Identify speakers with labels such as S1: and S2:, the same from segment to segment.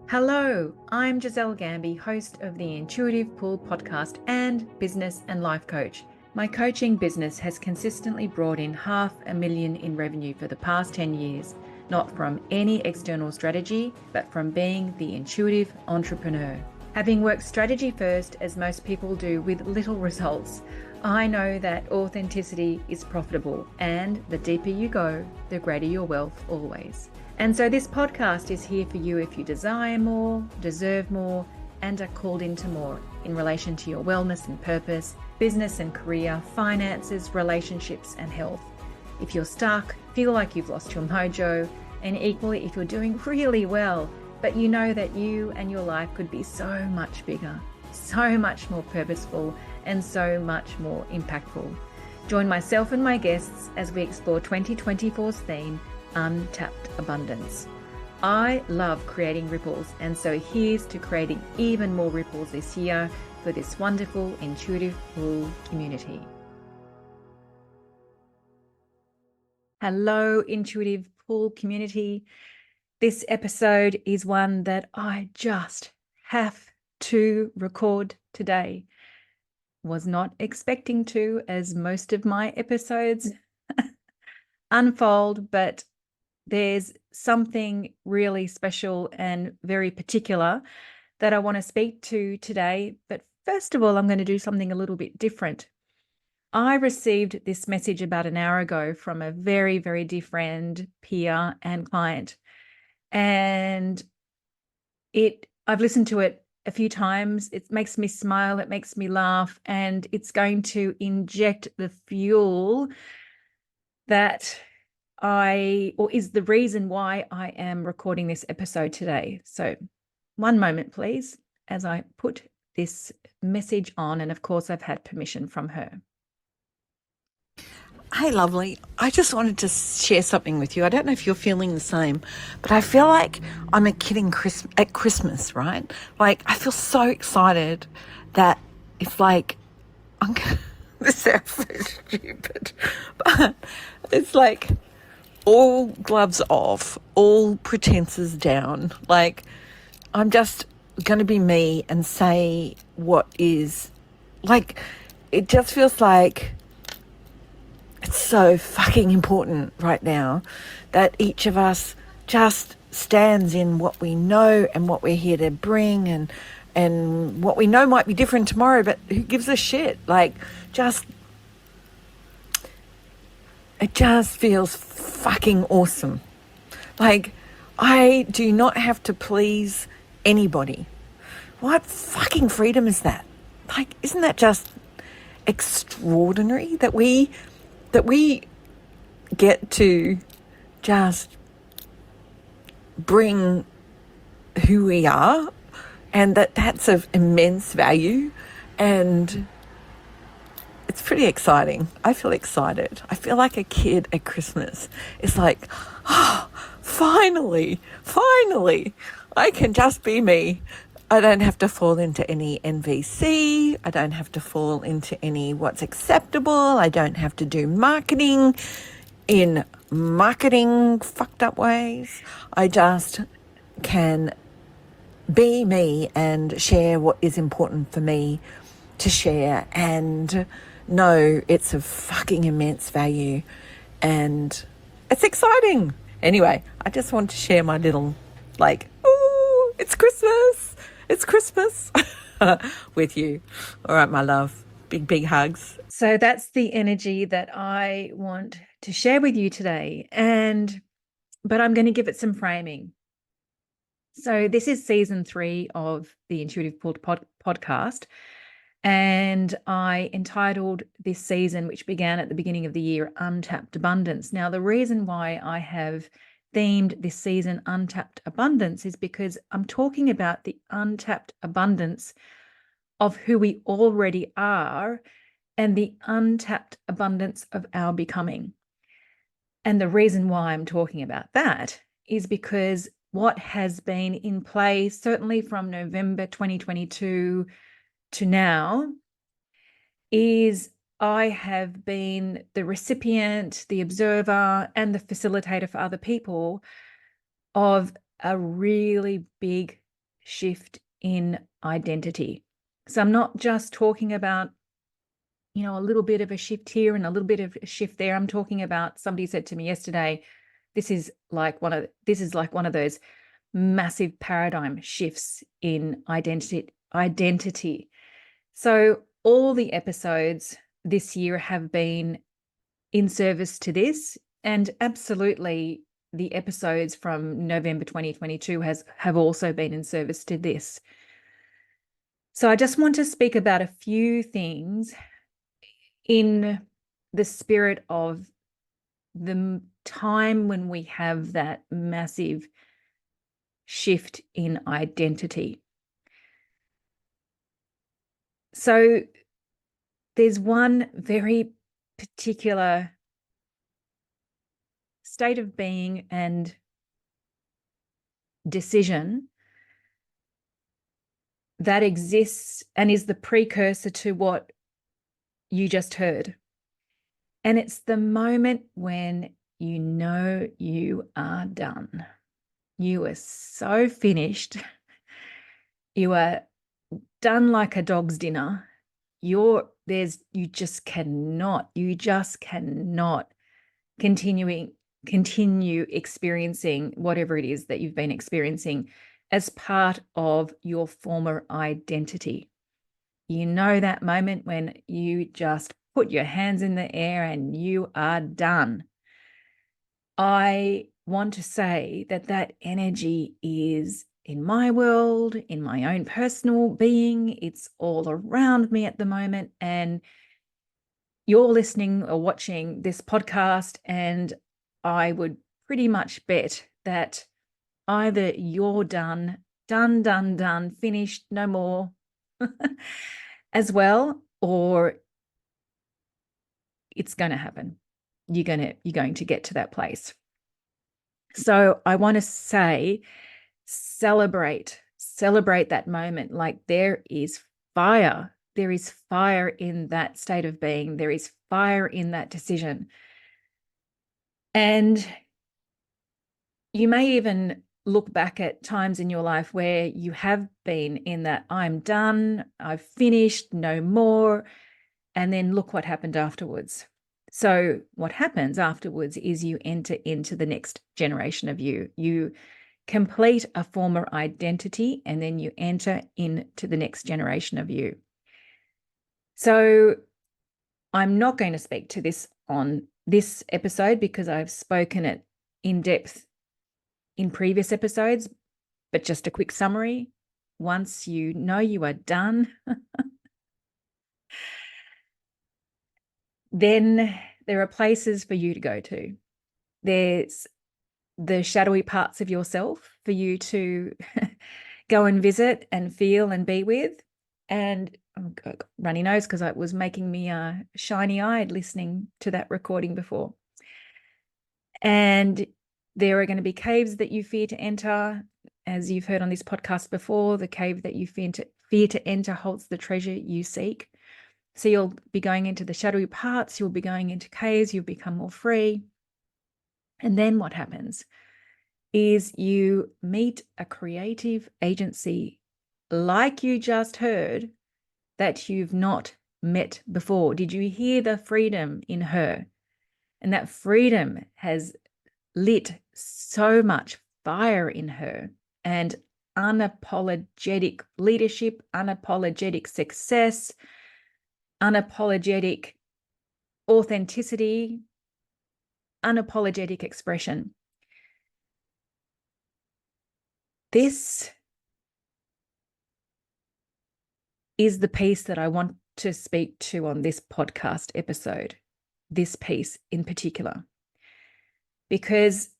S1: Hello, I'm Giselle Gamby, host of the Intuitive Pool podcast and business and life coach. My coaching business has consistently brought in $500,000 in revenue for the past 10 years, not from any external strategy, but from being the intuitive entrepreneur. Having worked strategy first, as most people do, with little results, I know that authenticity is profitable, and the deeper you go, the greater your wealth always. And so this podcast is here for you if you desire more, deserve more, and are called into more in relation to your wellness and purpose, business and career, finances, relationships, and health. If you're stuck, feel like you've lost your mojo, and equally if you're doing really well, but you know that you and your life could be so much bigger, so much more purposeful, and so much more impactful. Join myself and my guests as we explore 2024's theme, Untapped Abundance. I love creating ripples, and so here's to creating even more ripples this year for this wonderful intuitive pool community. Hello, intuitive pool community. This episode is one that I just have to record today. Was not expecting to, as most of my episodes unfold, but there's something really special and very particular that I want to speak to today. But first of all, I'm going to do something a little bit different. I received this message about an hour ago from a very, very dear friend, peer, and client. And I've listened to it a few times. It makes me smile, it makes me laugh, and it's going to inject the fuel that is the reason why I am recording this episode today. So one moment, please, as I put this message on. And of course, I've had permission from her.
S2: Hey, lovely. I just wanted to share something with you. I don't know if you're feeling the same, but I feel like I'm a kid at Christmas, right? Like, I feel so excited that it's like, this sounds so stupid, but it's like all gloves off, all pretenses down. Like, I'm just going to be me and say what is, like, it just feels like it's so fucking important right now that each of us just stands in what we know and what we're here to bring, and what we know might be different tomorrow, but who gives a shit? Like, it just feels fucking awesome. Like, I do not have to please anybody. What fucking freedom is that? Like, isn't that just extraordinary that we get to just bring who we are, and that's of immense value, and it's pretty exciting. I feel excited. I feel like a kid at Christmas. It's like, oh, finally, I can just be me. I don't have to fall into any NVC. I don't have to fall into any what's acceptable. I don't have to do marketing in marketing fucked up ways. I just can be me and share what is important for me to share, and know it's of fucking immense value, and it's exciting. Anyway, I just want to share my little, like, ooh, it's Christmas with you. All right, my love. Big hugs.
S1: So that's the energy that I want to share with you today. But I'm going to give it some framing. So this is season 3 of the Intuitive Pool podcast. And I entitled this season, which began at the beginning of the year, Untapped Abundance. Now, the reason why I have themed this season Untapped Abundance is because I'm talking about the untapped abundance of who we already are and the untapped abundance of our becoming. And the reason why I'm talking about that is because what has been in play, certainly from November 2022 to now, is I have been the recipient, the observer, and the facilitator for other people of a really big shift in identity. So I'm not just talking about, a little bit of a shift here and a little bit of a shift there. I'm talking about, somebody said to me yesterday, this is like one of those massive paradigm shifts in identity. So all the episodes this year have been in service to this, and absolutely the episodes from November 2022 have also been in service to this. So I just want to speak about a few things in the spirit of the time when we have that massive shift in identity. So there's one very particular state of being and decision that exists and is the precursor to what you just heard. And it's the moment when you know you are done. You are so finished. You are done like a dog's dinner. You just cannot continue experiencing whatever it is that you've been experiencing as part of your former identity. You know that moment when you just put your hands in the air and you are done. I want to say that energy is in my world, in my own personal being. It's all around me at the moment. And you're listening or watching this podcast, and I would pretty much bet that either you're done, finished, no more as well, or it's going to happen. You're going to get to that place. So I want to say, celebrate that moment. Like there is fire in that state of being. There is fire in that decision. And you may even look back at times in your life where you have been in that I'm done, I've finished, no more. And then look what happened afterwards. So what happens afterwards is you enter into the next generation of you. You complete a former identity, and then you enter into the next generation of you. So I'm not going to speak to this on this episode because I've spoken it in depth in previous episodes, but just a quick summary. Once you know you are done, then there are places for you to go to. There's the shadowy parts of yourself for you to go and visit and feel and be with. And runny nose because it was making me shiny-eyed listening to that recording before. And there are going to be caves that you fear to enter. As you've heard on this podcast before, the cave that you fear to enter holds the treasure you seek. So you'll be going into the shadowy parts, you'll be going into caves, you'll become more free. And then what happens is you meet a creative agency like you just heard that you've not met before. Did you hear the freedom in her? And that freedom has lit so much fire in her, and unapologetic leadership, unapologetic success, unapologetic authenticity, unapologetic expression. This is the piece that I want to speak to on this podcast episode, this piece in particular, because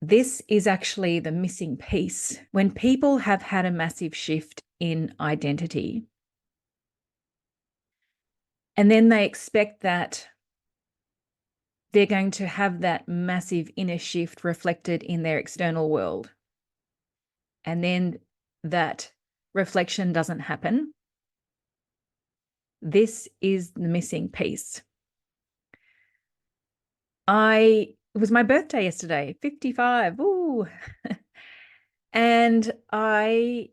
S1: this is actually the missing piece. When people have had a massive shift in identity, and then they expect that they're going to have that massive inner shift reflected in their external world, and then that reflection doesn't happen, this is the missing piece. It was my birthday yesterday, 55. Ooh. And I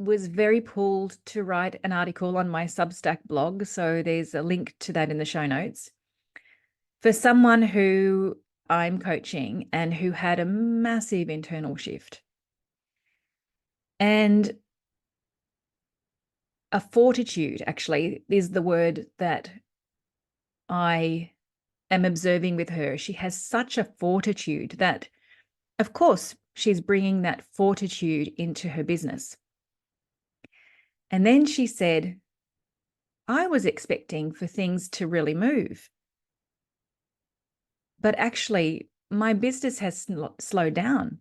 S1: was very pulled to write an article on my Substack blog. So there's a link to that in the show notes. For someone who I'm coaching and who had a massive internal shift and a fortitude, actually, is the word that I am observing with her. She has such a fortitude that, of course, she's bringing that fortitude into her business. And then she said, I was expecting for things to really move. But actually, my business has slowed down.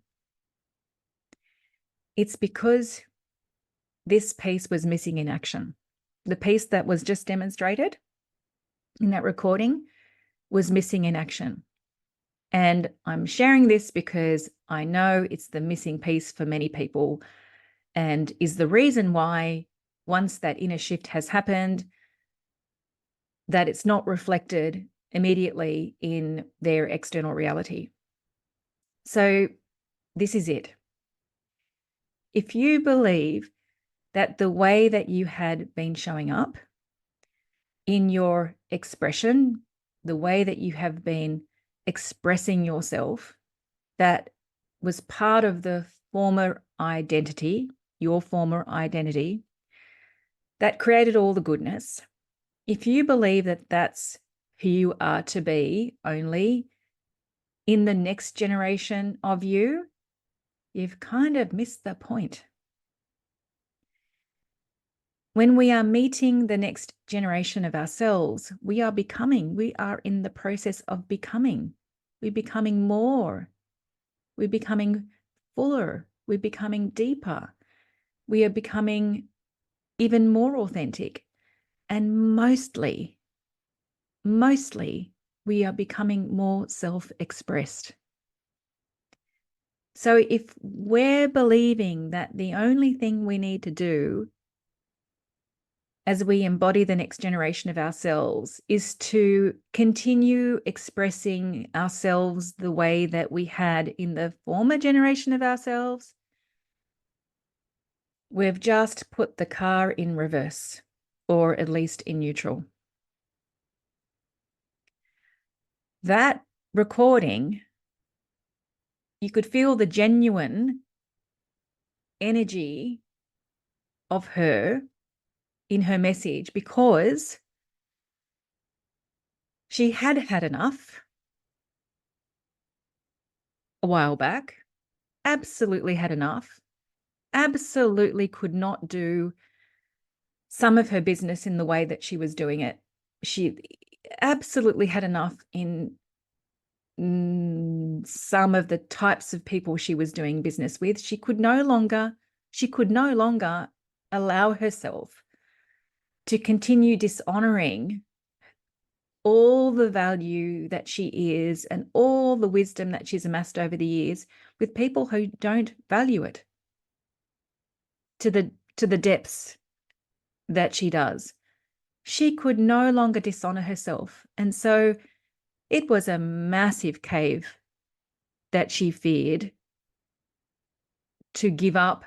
S1: It's because this piece was missing in action. The piece that was just demonstrated in that recording was missing in action. And I'm sharing this because I know it's the missing piece for many people and is the reason why, once that inner shift has happened, that it's not reflected immediately in their external reality. So this is it. If you believe that the way that you had been showing up in your expression, the way that you have been expressing yourself, that was part of the former identity, your former identity, that created all the goodness. If you believe that that's who you are to be only in the next generation of you, you've kind of missed the point. When we are meeting the next generation of ourselves, we are in the process of becoming. We're becoming more. We're becoming fuller. We're becoming deeper. We are becoming even more authentic. And mostly, we are becoming more self-expressed. So if we're believing that the only thing we need to do as we embody the next generation of ourselves is to continue expressing ourselves the way that we had in the former generation of ourselves, we've just put the car in reverse, or at least in neutral. That recording, you could feel the genuine energy of her in her message because she had had enough a while back, absolutely had enough, absolutely could not do some of her business in the way that she was doing it. She absolutely had enough in some of the types of people she was doing business with. She could no longer allow herself to continue dishonoring all the value that she is and all the wisdom that she's amassed over the years with people who don't value it to the depths that she does. She could no longer dishonor herself. And so it was a massive cave that she feared to give up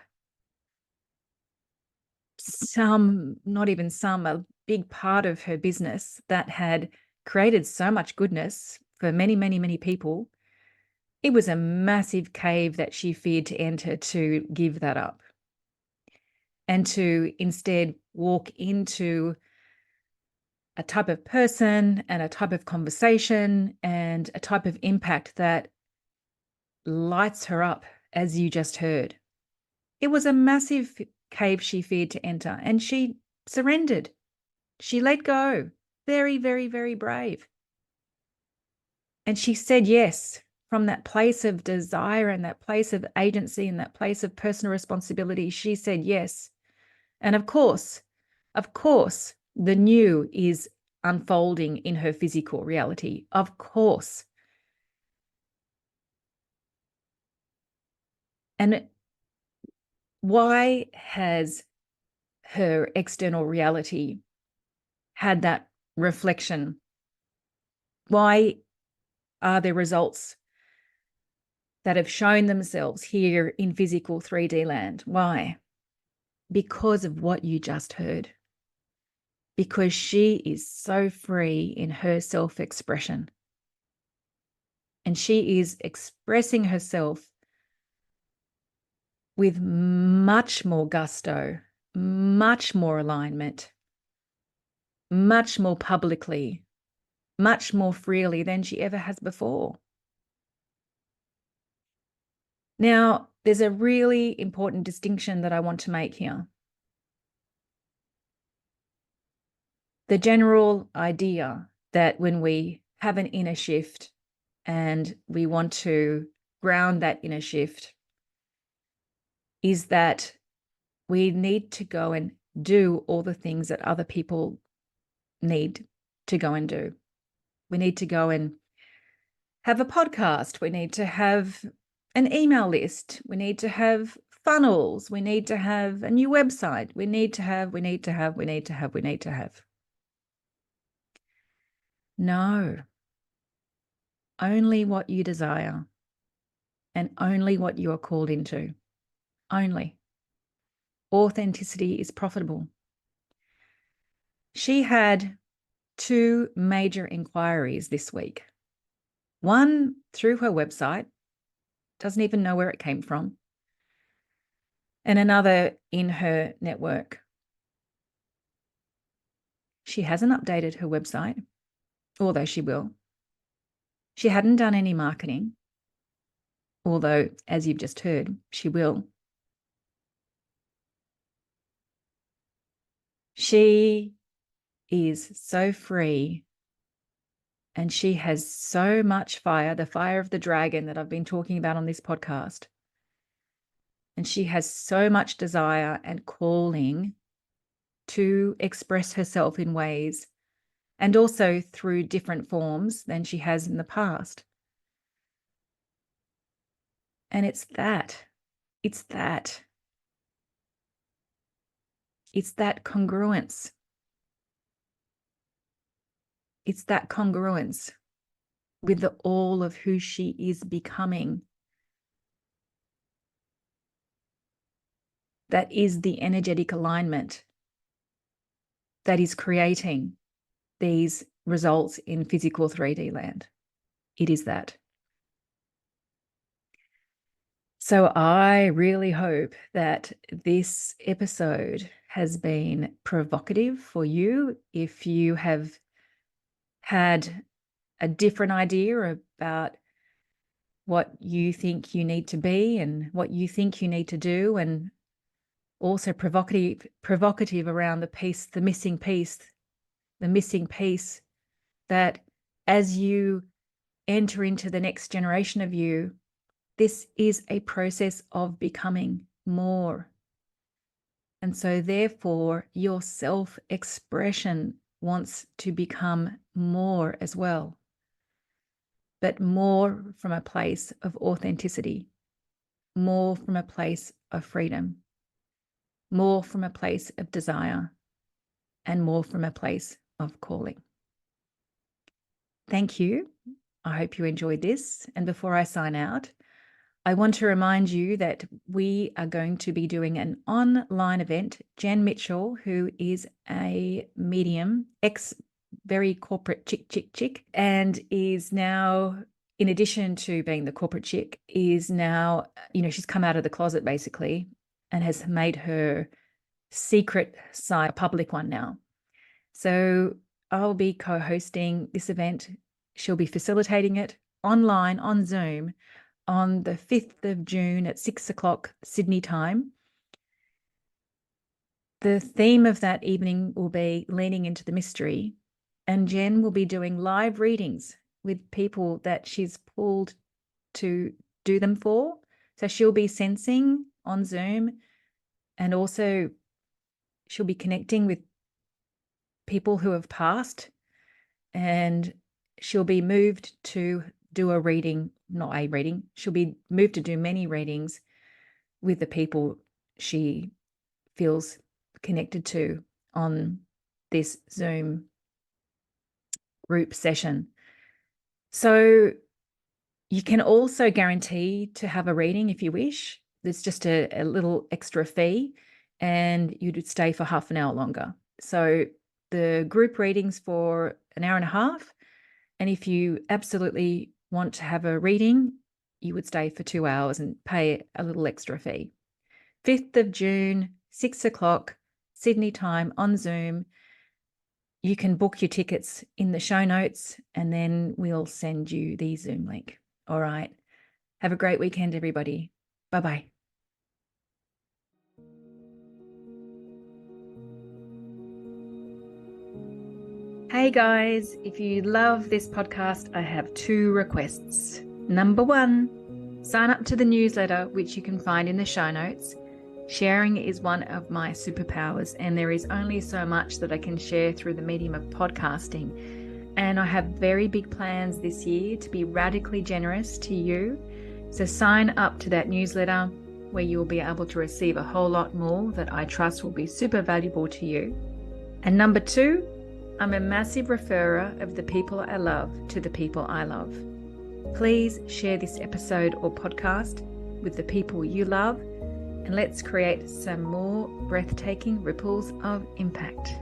S1: a big part of her business that had created so much goodness for many, many, many people. It was a massive cave that she feared to enter, to give that up and to instead walk into a type of person and a type of conversation and a type of impact that lights her up, as you just heard. It was a massive cave she feared to enter, and she surrendered. She let go. Very, very, very brave. And she said yes from that place of desire and that place of agency and that place of personal responsibility. She said yes. And of course, the new is unfolding in her physical reality. Of course. And why has her external reality had that reflection? Why are there results that have shown themselves here in physical 3D land? Why? because of what you just heard. Because she is so free in her self-expression. And she is expressing herself with much more gusto, much more alignment, much more publicly, much more freely than she ever has before. Now, there's a really important distinction that I want to make here. The general idea that when we have an inner shift and we want to ground that inner shift is that we need to go and do all the things that other people need to go and do. We need to go and have a podcast. We need to have an email list. We need to have funnels. We need to have a new website. We need to have. No, only what you desire and only what you are called into. Only. Authenticity is profitable. She had 2 major inquiries this week. One through her website, doesn't even know where it came from, and another in her network. She hasn't updated her website, although she will. She hadn't done any marketing, although, as you've just heard, she will. She is so free and she has so much fire, the fire of the dragon that I've been talking about on this podcast. And she has so much desire and calling to express herself in ways and also through different forms than she has in the past. And it's that congruence. It's that congruence with all of who she is becoming. That is the energetic alignment that is creating these results in physical 3D land. It is that. So I really hope that this episode has been provocative for you. If you have had a different idea about what you think you need to be and what you think you need to do, and also provocative around the missing piece that as you enter into the next generation of you, this is a process of becoming more. And so therefore, your self-expression wants to become more as well, but more from a place of authenticity, more from a place of freedom, more from a place of desire, and more from a place of calling. Thank you. I hope you enjoyed this. And before I sign out, I want to remind you that we are going to be doing an online event. Jen Mitchell, who is a medium, very corporate chick, and is now, in addition to being the corporate chick, is now, she's come out of the closet basically and has made her secret side a public one now. So I'll be co-hosting this event. She'll be facilitating it online on Zoom on the 5th of June at 6 o'clock Sydney time. The theme of that evening will be leaning into the mystery, and Jen will be doing live readings with people that she's pulled to do them for. So she'll be sensing on Zoom, and also she'll be connecting with people who have passed, and she'll be moved to do a reading, not a reading, she'll be moved to do many readings with the people she feels connected to on this Zoom group session. So you can also guarantee to have a reading if you wish. There's just a little extra fee, and you'd stay for half an hour longer. So the group readings for an hour and a half. And if you absolutely want to have a reading, you would stay for 2 hours and pay a little extra fee. 5th of June, 6 o'clock, Sydney time on Zoom. You can book your tickets in the show notes and then we'll send you the Zoom link. All right. Have a great weekend, everybody. Bye-bye. Hey guys, if you love this podcast, I have 2 requests. Number 1, sign up to the newsletter, which you can find in the show notes. Sharing is one of my superpowers, and there is only so much that I can share through the medium of podcasting. And I have very big plans this year to be radically generous to you. So sign up to that newsletter where you'll be able to receive a whole lot more that I trust will be super valuable to you. And number 2, I'm a massive referrer of the people I love to the people I love. Please share this episode or podcast with the people you love, and let's create some more breathtaking ripples of impact.